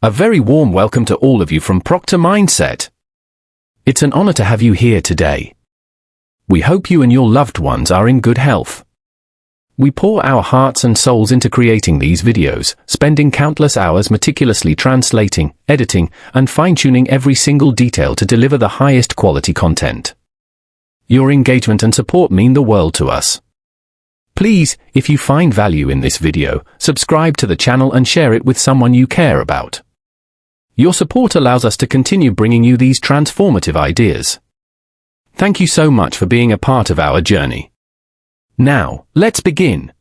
A very warm welcome to all of you from Proctor Mindset. It's an honor to have you here today. We hope you and your loved ones are in good health. We pour our hearts and souls into creating these videos, spending countless hours meticulously translating, editing, and fine-tuning every single detail to deliver the highest quality content. Your engagement and support mean the world to us. Please, if you find value in this video, subscribe to the channel and share it with someone you care about. Your support allows us to continue bringing you these transformative ideas. Thank you so much for being a part of our journey. Now, let's begin.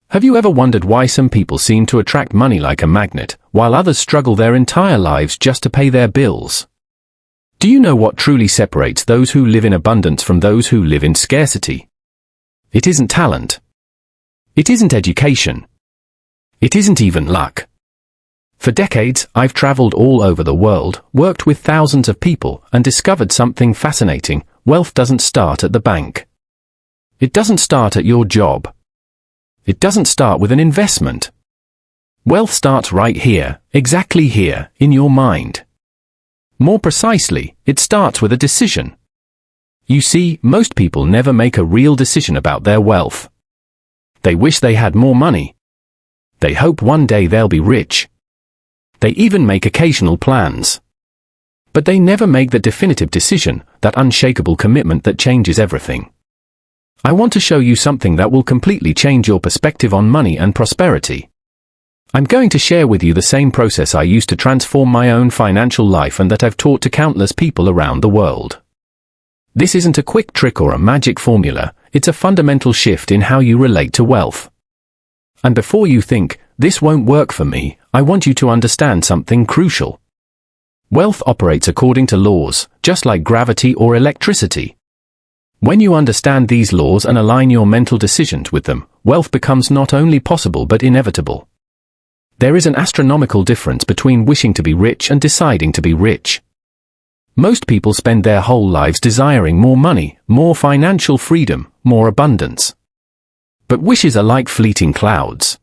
Have you ever wondered why some people seem to attract money like a magnet, while others struggle their entire lives just to pay their bills? Do you know what truly separates those who live in abundance from those who live in scarcity? It isn't talent. It isn't education. It isn't even luck. For decades, I've traveled all over the world, worked with thousands of people, and discovered something fascinating. Wealth doesn't start at the bank. It doesn't start at your job. It doesn't start with an investment. Wealth starts right here, exactly here, in your mind. More precisely, it starts with a decision. You see, most people never make a real decision about their wealth. They wish they had more money. They hope one day they'll be rich. They even make occasional plans. But they never make the definitive decision, that unshakable commitment that changes everything. I want to show you something that will completely change your perspective on money and prosperity. I'm going to share with you the same process I used to transform my own financial life and that I've taught to countless people around the world. This isn't a quick trick or a magic formula, it's a fundamental shift in how you relate to wealth. And before you think, this won't work for me, I want you to understand something crucial. Wealth operates according to laws, just like gravity or electricity. When you understand these laws and align your mental decisions with them, wealth becomes not only possible but inevitable. There is an astronomical difference between wishing to be rich and deciding to be rich. Most people spend their whole lives desiring more money, more financial freedom, more abundance. But wishes are like fleeting clouds.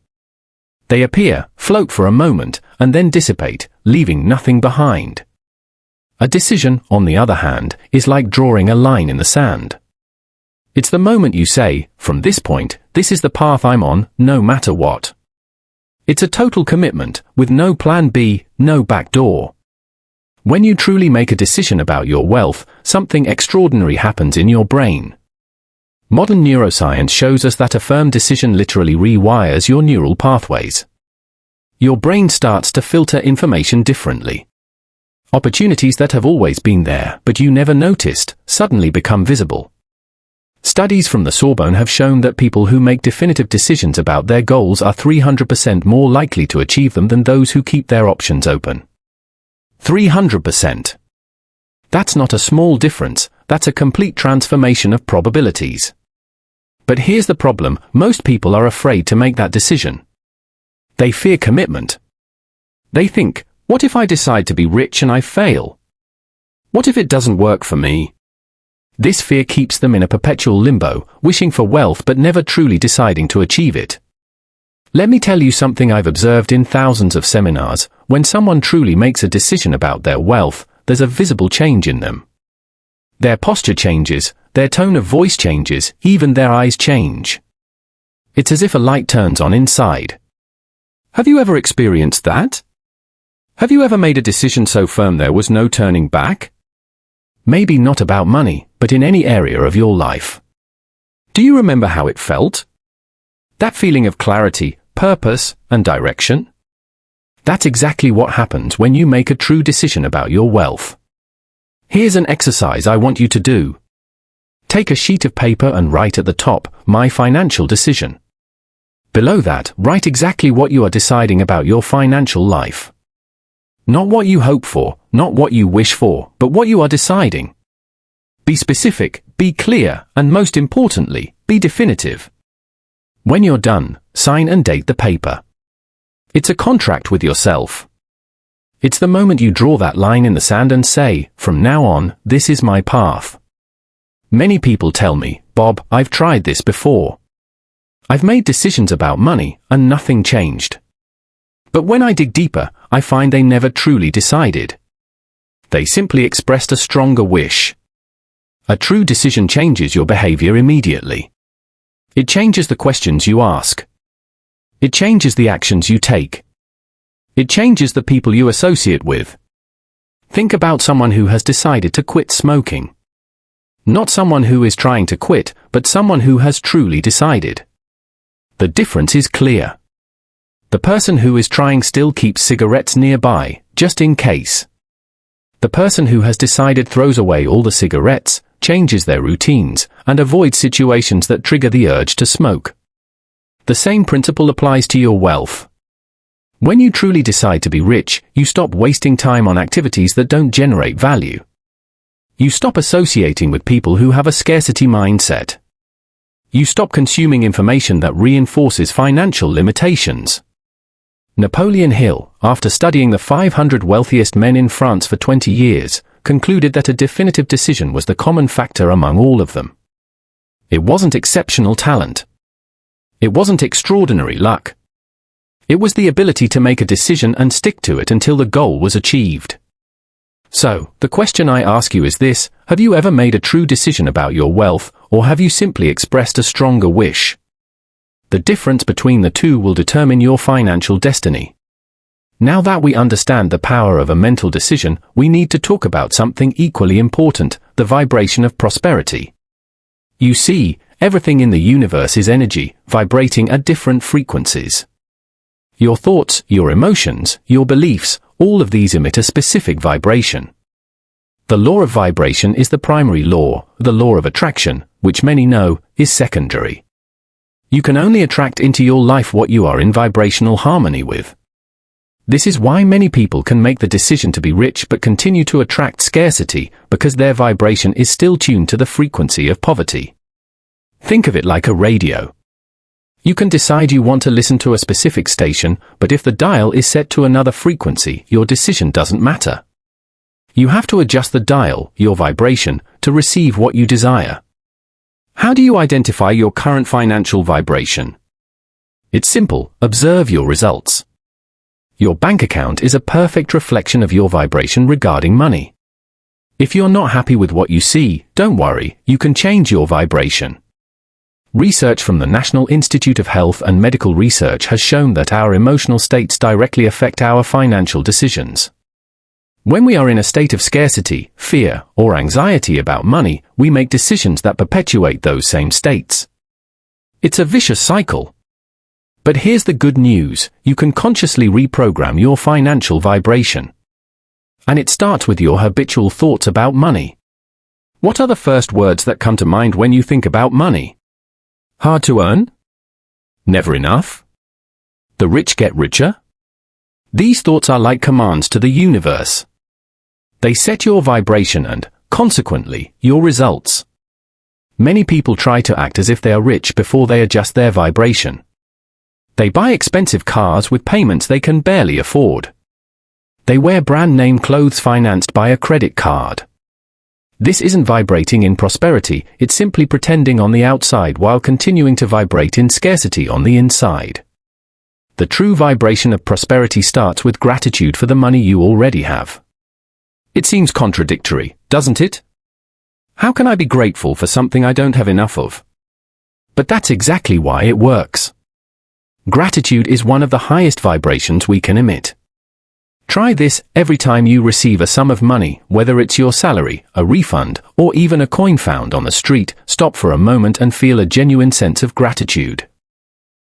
They appear, float for a moment, and then dissipate, leaving nothing behind. A decision, on the other hand, is like drawing a line in the sand. It's the moment you say, from this point, this is the path I'm on, no matter what. It's a total commitment, with no plan B, no back door. When you truly make a decision about your wealth, something extraordinary happens in your brain. Modern neuroscience shows us that a firm decision literally rewires your neural pathways. Your brain starts to filter information differently. Opportunities that have always been there, but you never noticed, suddenly become visible. Studies from the Sorbonne have shown that people who make definitive decisions about their goals are 300% more likely to achieve them than those who keep their options open. 300%. That's not a small difference, that's a complete transformation of probabilities. But here's the problem, most people are afraid to make that decision. They fear commitment. They think, what if I decide to be rich and I fail? What if it doesn't work for me? This fear keeps them in a perpetual limbo, wishing for wealth but never truly deciding to achieve it. Let me tell you something I've observed in thousands of seminars. When someone truly makes a decision about their wealth, there's a visible change in them. Their posture changes, their tone of voice changes, even their eyes change. It's as if a light turns on inside. Have you ever experienced that? Have you ever made a decision so firm there was no turning back? Maybe not about money, but in any area of your life. Do you remember how it felt? That feeling of clarity, purpose, and direction? That's exactly what happens when you make a true decision about your wealth. Here's an exercise I want you to do. Take a sheet of paper and write at the top, my financial decision. Below that, write exactly what you are deciding about your financial life. Not what you hope for, not what you wish for, but what you are deciding. Be specific, be clear, and most importantly, be definitive. When you're done, sign and date the paper. It's a contract with yourself. It's the moment you draw that line in the sand and say, from now on, this is my path. Many people tell me, Bob, I've tried this before. I've made decisions about money, and nothing changed. But when I dig deeper, I find they never truly decided. They simply expressed a stronger wish. A true decision changes your behavior immediately. It changes the questions you ask. It changes the actions you take. It changes the people you associate with. Think about someone who has decided to quit smoking. Not someone who is trying to quit, but someone who has truly decided. The difference is clear. The person who is trying still keeps cigarettes nearby, just in case. The person who has decided throws away all the cigarettes, changes their routines, and avoids situations that trigger the urge to smoke. The same principle applies to your wealth. When you truly decide to be rich, you stop wasting time on activities that don't generate value. You stop associating with people who have a scarcity mindset. You stop consuming information that reinforces financial limitations. Napoleon Hill, after studying the 500 wealthiest men in France for 20 years, concluded that a definitive decision was the common factor among all of them. It wasn't exceptional talent. It wasn't extraordinary luck. It was the ability to make a decision and stick to it until the goal was achieved. So, the question I ask you is this: have you ever made a true decision about your wealth, or have you simply expressed a stronger wish? The difference between the two will determine your financial destiny. Now that we understand the power of a mental decision, we need to talk about something equally important: the vibration of prosperity. You see, everything in the universe is energy, vibrating at different frequencies. Your thoughts, your emotions, your beliefs, all of these emit a specific vibration. The law of vibration is the primary law. The law of attraction, which many know, is secondary. You can only attract into your life what you are in vibrational harmony with. This is why many people can make the decision to be rich but continue to attract scarcity, because their vibration is still tuned to the frequency of poverty. Think of it like a radio. You can decide you want to listen to a specific station, but if the dial is set to another frequency, your decision doesn't matter. You have to adjust the dial, your vibration, to receive what you desire. How do you identify your current financial vibration? It's simple: observe your results. Your bank account is a perfect reflection of your vibration regarding money. If you're not happy with what you see, don't worry, you can change your vibration. Research from the National Institute of Health and Medical Research has shown that our emotional states directly affect our financial decisions. When we are in a state of scarcity, fear, or anxiety about money, we make decisions that perpetuate those same states. It's a vicious cycle. But here's the good news: you can consciously reprogram your financial vibration. And it starts with your habitual thoughts about money. What are the first words that come to mind when you think about money? Hard to earn? Never enough? The rich get richer? These thoughts are like commands to the universe. They set your vibration and, consequently, your results. Many people try to act as if they are rich before they adjust their vibration. They buy expensive cars with payments they can barely afford. They wear brand-name clothes financed by a credit card. This isn't vibrating in prosperity, it's simply pretending on the outside while continuing to vibrate in scarcity on the inside. The true vibration of prosperity starts with gratitude for the money you already have. It seems contradictory, doesn't it? How can I be grateful for something I don't have enough of? But that's exactly why it works. Gratitude is one of the highest vibrations we can emit. Try this: every time you receive a sum of money, whether it's your salary, a refund, or even a coin found on the street, stop for a moment and feel a genuine sense of gratitude.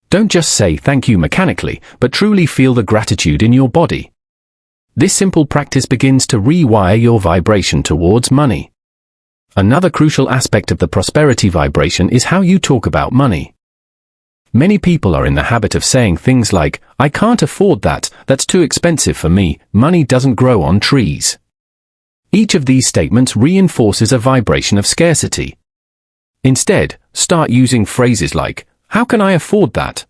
Don't just say thank you mechanically, but truly feel the gratitude in your body. This simple practice begins to rewire your vibration towards money. Another crucial aspect of the prosperity vibration is how you talk about money. Many people are in the habit of saying things like, "I can't afford that, that's too expensive for me, money doesn't grow on trees." Each of these statements reinforces a vibration of scarcity. Instead, start using phrases like, "How can I afford that?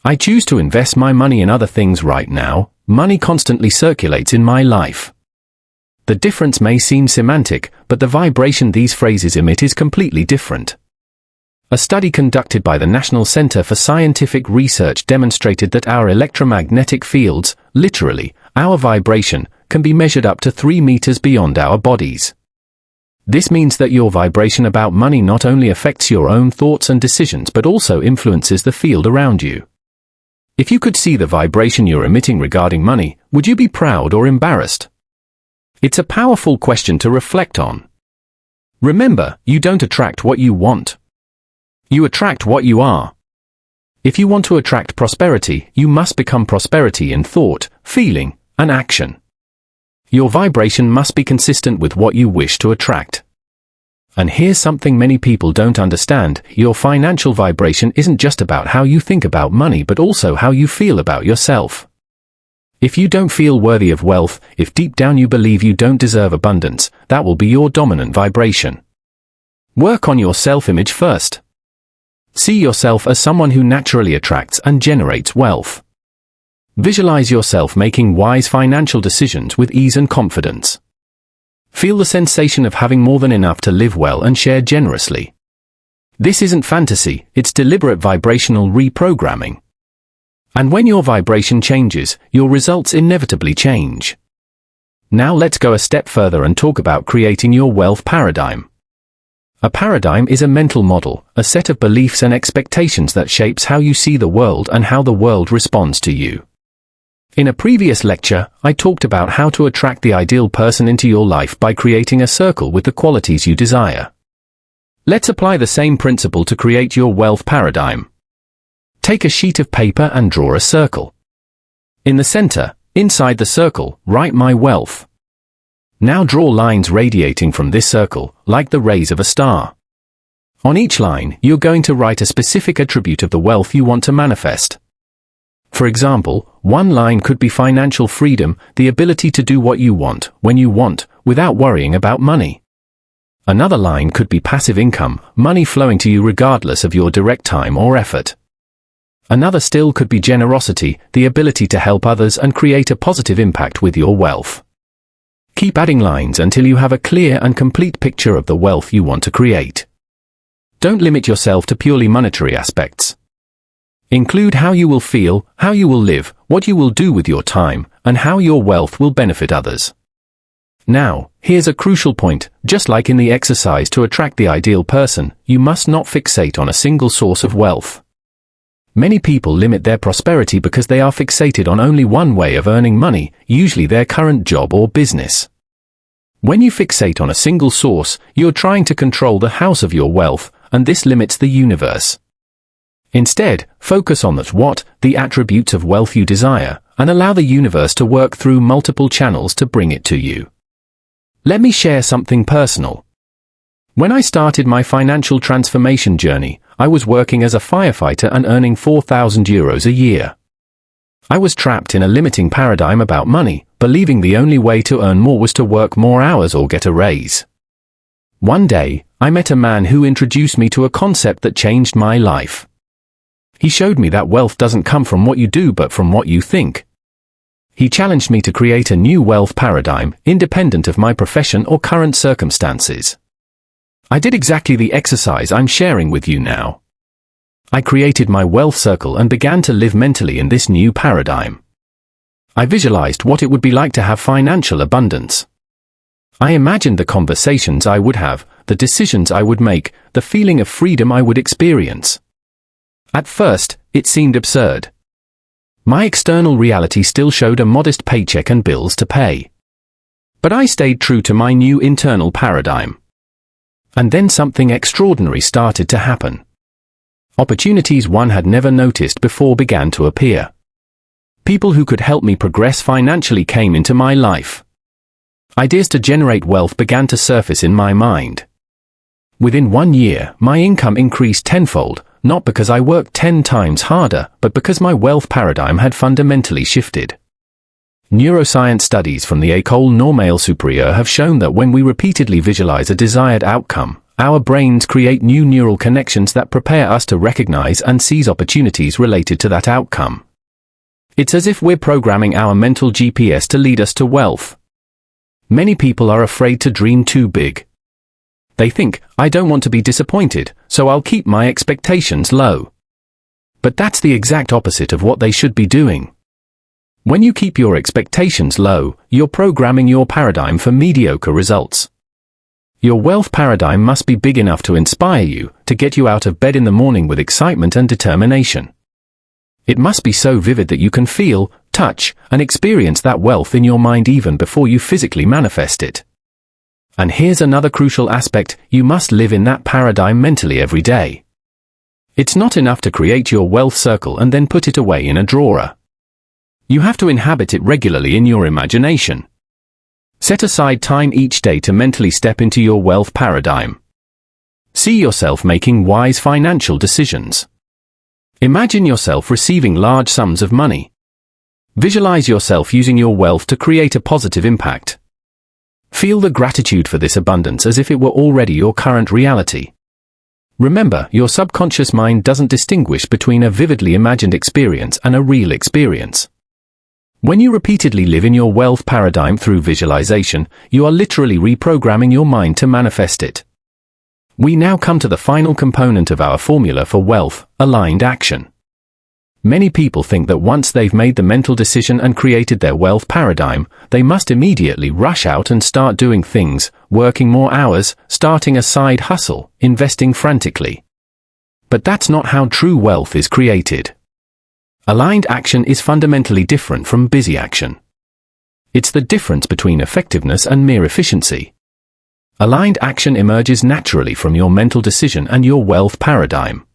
I choose to invest my money in other things right now, money constantly circulates in my life." The difference may seem semantic, but the vibration these phrases emit is completely different. A study conducted by the National Center for Scientific Research demonstrated that our electromagnetic fields, literally, our vibration, can be measured up to 3 meters beyond our bodies. This means that your vibration about money not only affects your own thoughts and decisions but also influences the field around you. If you could see the vibration you're emitting regarding money, would you be proud or embarrassed? It's a powerful question to reflect on. Remember, you don't attract what you want. You attract what you are. If you want to attract prosperity, you must become prosperity in thought, feeling, and action. Your vibration must be consistent with what you wish to attract. And here's something many people don't understand: your financial vibration isn't just about how you think about money but also how you feel about yourself. If you don't feel worthy of wealth, if deep down you believe you don't deserve abundance, that will be your dominant vibration. Work on your self-image first. See yourself as someone who naturally attracts and generates wealth. Visualize yourself making wise financial decisions with ease and confidence. Feel the sensation of having more than enough to live well and share generously. This isn't fantasy, it's deliberate vibrational reprogramming. And when your vibration changes, your results inevitably change. Now let's go a step further and talk about creating your wealth paradigm. A paradigm is a mental model, a set of beliefs and expectations that shapes how you see the world and how the world responds to you. In a previous lecture, I talked about how to attract the ideal person into your life by creating a circle with the qualities you desire. Let's apply the same principle to create your wealth paradigm. Take a sheet of paper and draw a circle. In the center, inside the circle, write "My wealth." Now draw lines radiating from this circle, like the rays of a star. On each line, you're going to write a specific attribute of the wealth you want to manifest. For example, one line could be financial freedom, the ability to do what you want, when you want, without worrying about money. Another line could be passive income, money flowing to you regardless of your direct time or effort. Another still could be generosity, the ability to help others and create a positive impact with your wealth. Keep adding lines until you have a clear and complete picture of the wealth you want to create. Don't limit yourself to purely monetary aspects. Include how you will feel, how you will live, what you will do with your time, and how your wealth will benefit others. Now, here's a crucial point: just like in the exercise to attract the ideal person, you must not fixate on a single source of wealth. Many people limit their prosperity because they are fixated on only one way of earning money, usually their current job or business. When you fixate on a single source, you're trying to control the house of your wealth, and this limits the universe. Instead, focus on the attributes of wealth you desire, and allow the universe to work through multiple channels to bring it to you. Let me share something personal. When I started my financial transformation journey, I was working as a firefighter and earning €4,000 a year. I was trapped in a limiting paradigm about money, believing the only way to earn more was to work more hours or get a raise. One day, I met a man who introduced me to a concept that changed my life. He showed me that wealth doesn't come from what you do but from what you think. He challenged me to create a new wealth paradigm, independent of my profession or current circumstances. I did exactly the exercise I'm sharing with you now. I created my wealth circle and began to live mentally in this new paradigm. I visualized what it would be like to have financial abundance. I imagined the conversations I would have, the decisions I would make, the feeling of freedom I would experience. At first, it seemed absurd. My external reality still showed a modest paycheck and bills to pay. But I stayed true to my new internal paradigm. And then something extraordinary started to happen. Opportunities one had never noticed before began to appear. People who could help me progress financially came into my life. Ideas to generate wealth began to surface in my mind. Within 1 year, my income increased tenfold, not because I worked 10 times harder, but because my wealth paradigm had fundamentally shifted. Neuroscience studies from the École Normale Supérieure have shown that when we repeatedly visualize a desired outcome, our brains create new neural connections that prepare us to recognize and seize opportunities related to that outcome. It's as if we're programming our mental GPS to lead us to wealth. Many people are afraid to dream too big. They think, I don't want to be disappointed, so I'll keep my expectations low. But that's the exact opposite of what they should be doing. When you keep your expectations low, you're programming your paradigm for mediocre results. Your wealth paradigm must be big enough to inspire you, to get you out of bed in the morning with excitement and determination. It must be so vivid that you can feel, touch, and experience that wealth in your mind even before you physically manifest it. And here's another crucial aspect: you must live in that paradigm mentally every day. It's not enough to create your wealth circle and then put it away in a drawer. You have to inhabit it regularly in your imagination. Set aside time each day to mentally step into your wealth paradigm. See yourself making wise financial decisions. Imagine yourself receiving large sums of money. Visualize yourself using your wealth to create a positive impact. Feel the gratitude for this abundance as if it were already your current reality. Remember, your subconscious mind doesn't distinguish between a vividly imagined experience and a real experience. When you repeatedly live in your wealth paradigm through visualization, you are literally reprogramming your mind to manifest it. We now come to the final component of our formula for wealth: aligned action. Many people think that once they've made the mental decision and created their wealth paradigm, they must immediately rush out and start doing things, working more hours, starting a side hustle, investing frantically. But that's not how true wealth is created. Aligned action is fundamentally different from busy action. It's the difference between effectiveness and mere efficiency. Aligned action emerges naturally from your mental decision and your wealth paradigm.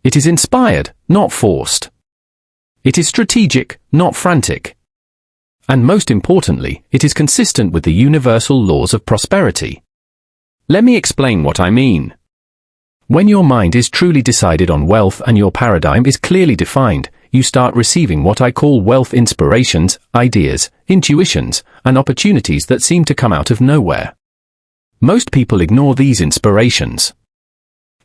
It is inspired, not forced. It is strategic, not frantic. And most importantly, it is consistent with the universal laws of prosperity. Let me explain what I mean. When your mind is truly decided on wealth and your paradigm is clearly defined, you start receiving what I call wealth inspirations, ideas, intuitions, and opportunities that seem to come out of nowhere. Most people ignore these inspirations.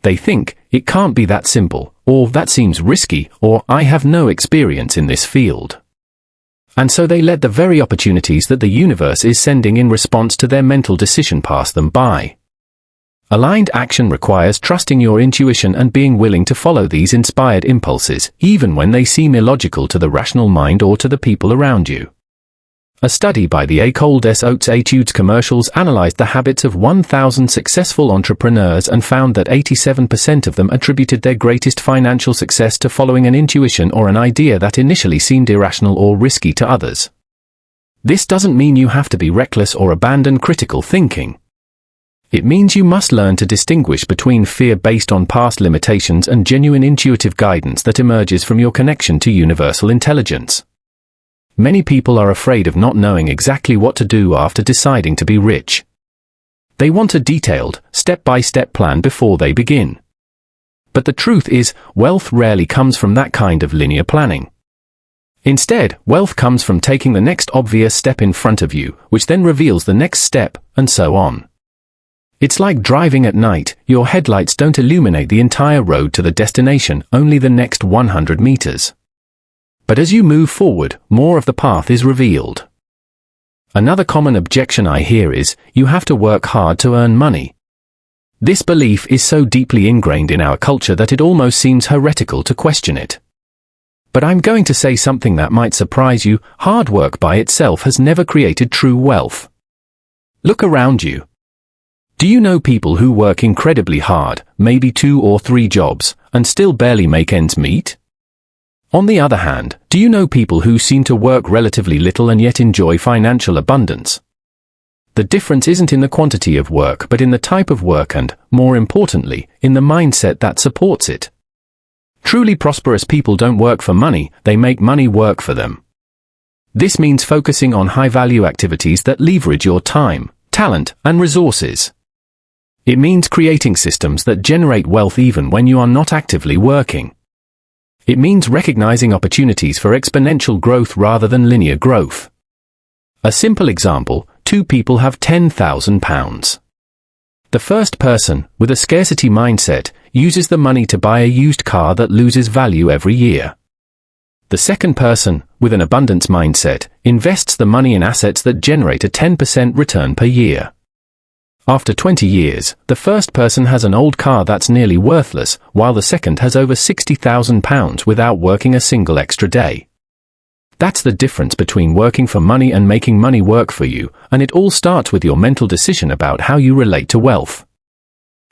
They think, it can't be that simple, or that seems risky, or I have no experience in this field. And so they let the very opportunities that the universe is sending in response to their mental decision pass them by. Aligned action requires trusting your intuition and being willing to follow these inspired impulses, even when they seem illogical to the rational mind or to the people around you. A study by the École des Hautes Études commercials analyzed the habits of 1,000 successful entrepreneurs and found that 87% of them attributed their greatest financial success to following an intuition or an idea that initially seemed irrational or risky to others. This doesn't mean you have to be reckless or abandon critical thinking. It means you must learn to distinguish between fear based on past limitations and genuine intuitive guidance that emerges from your connection to universal intelligence. Many people are afraid of not knowing exactly what to do after deciding to be rich. They want a detailed, step-by-step plan before they begin. But the truth is, wealth rarely comes from that kind of linear planning. Instead, wealth comes from taking the next obvious step in front of you, which then reveals the next step, and so on. It's like driving at night. Your headlights don't illuminate the entire road to the destination, only the next 100 meters. But as you move forward, more of the path is revealed. Another common objection I hear is, you have to work hard to earn money. This belief is so deeply ingrained in our culture that it almost seems heretical to question it. But I'm going to say something that might surprise you: hard work by itself has never created true wealth. Look around you. Do you know people who work incredibly hard, maybe 2 or 3 jobs, and still barely make ends meet? On the other hand, do you know people who seem to work relatively little and yet enjoy financial abundance? The difference isn't in the quantity of work but in the type of work and, more importantly, in the mindset that supports it. Truly prosperous people don't work for money, they make money work for them. This means focusing on high-value activities that leverage your time, talent, and resources. It means creating systems that generate wealth even when you are not actively working. It means recognizing opportunities for exponential growth rather than linear growth. A simple example: 2 people have £10,000. The first person, with a scarcity mindset, uses the money to buy a used car that loses value every year. The second person, with an abundance mindset, invests the money in assets that generate a 10% return per year. After 20 years, the first person has an old car that's nearly worthless, while the second has over £60,000 without working a single extra day. That's the difference between working for money and making money work for you, and it all starts with your mental decision about how you relate to wealth.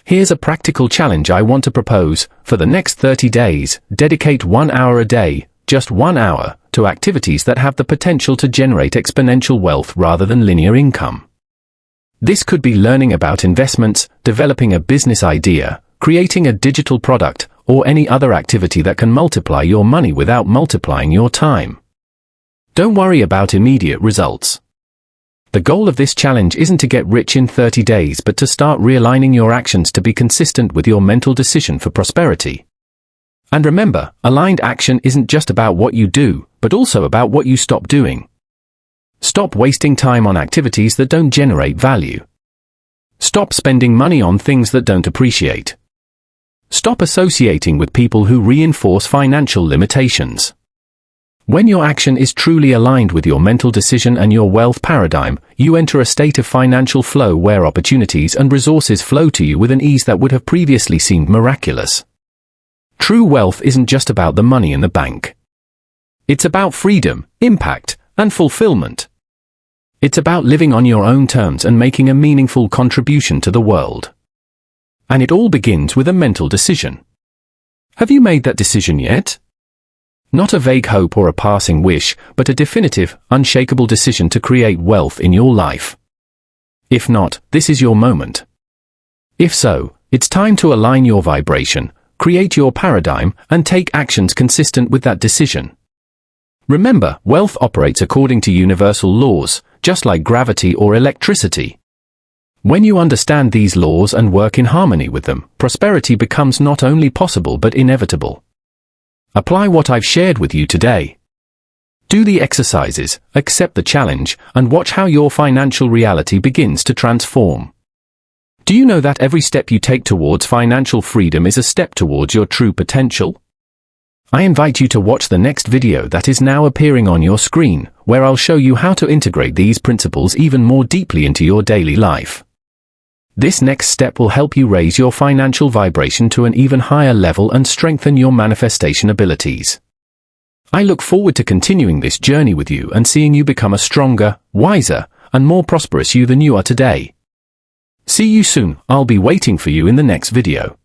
Here's a practical challenge I want to propose. For the next 30 days, dedicate 1 hour a day, just 1 hour, to activities that have the potential to generate exponential wealth rather than linear income. This could be learning about investments, developing a business idea, creating a digital product, or any other activity that can multiply your money without multiplying your time. Don't worry about immediate results. The goal of this challenge isn't to get rich in 30 days but to start realigning your actions to be consistent with your mental decision for prosperity. And remember, aligned action isn't just about what you do, but also about what you stop doing. Stop wasting time on activities that don't generate value. Stop spending money on things that don't appreciate. Stop associating with people who reinforce financial limitations. When your action is truly aligned with your mental decision and your wealth paradigm, you enter a state of financial flow where opportunities and resources flow to you with an ease that would have previously seemed miraculous. True wealth isn't just about the money in the bank. It's about freedom, impact, and fulfillment. It's about living on your own terms and making a meaningful contribution to the world. And it all begins with a mental decision. Have you made that decision yet? Not a vague hope or a passing wish, but a definitive, unshakable decision to create wealth in your life. If not, this is your moment. If so, it's time to align your vibration, create your paradigm, and take actions consistent with that decision. Remember, wealth operates according to universal laws, just like gravity or electricity. When you understand these laws and work in harmony with them, prosperity becomes not only possible but inevitable. Apply what I've shared with you today. Do the exercises, accept the challenge, and watch how your financial reality begins to transform. Do you know that every step you take towards financial freedom is a step towards your true potential? I invite you to watch the next video that is now appearing on your screen, where I'll show you how to integrate these principles even more deeply into your daily life. This next step will help you raise your financial vibration to an even higher level and strengthen your manifestation abilities. I look forward to continuing this journey with you and seeing you become a stronger, wiser, and more prosperous you than you are today. See you soon. I'll be waiting for you in the next video.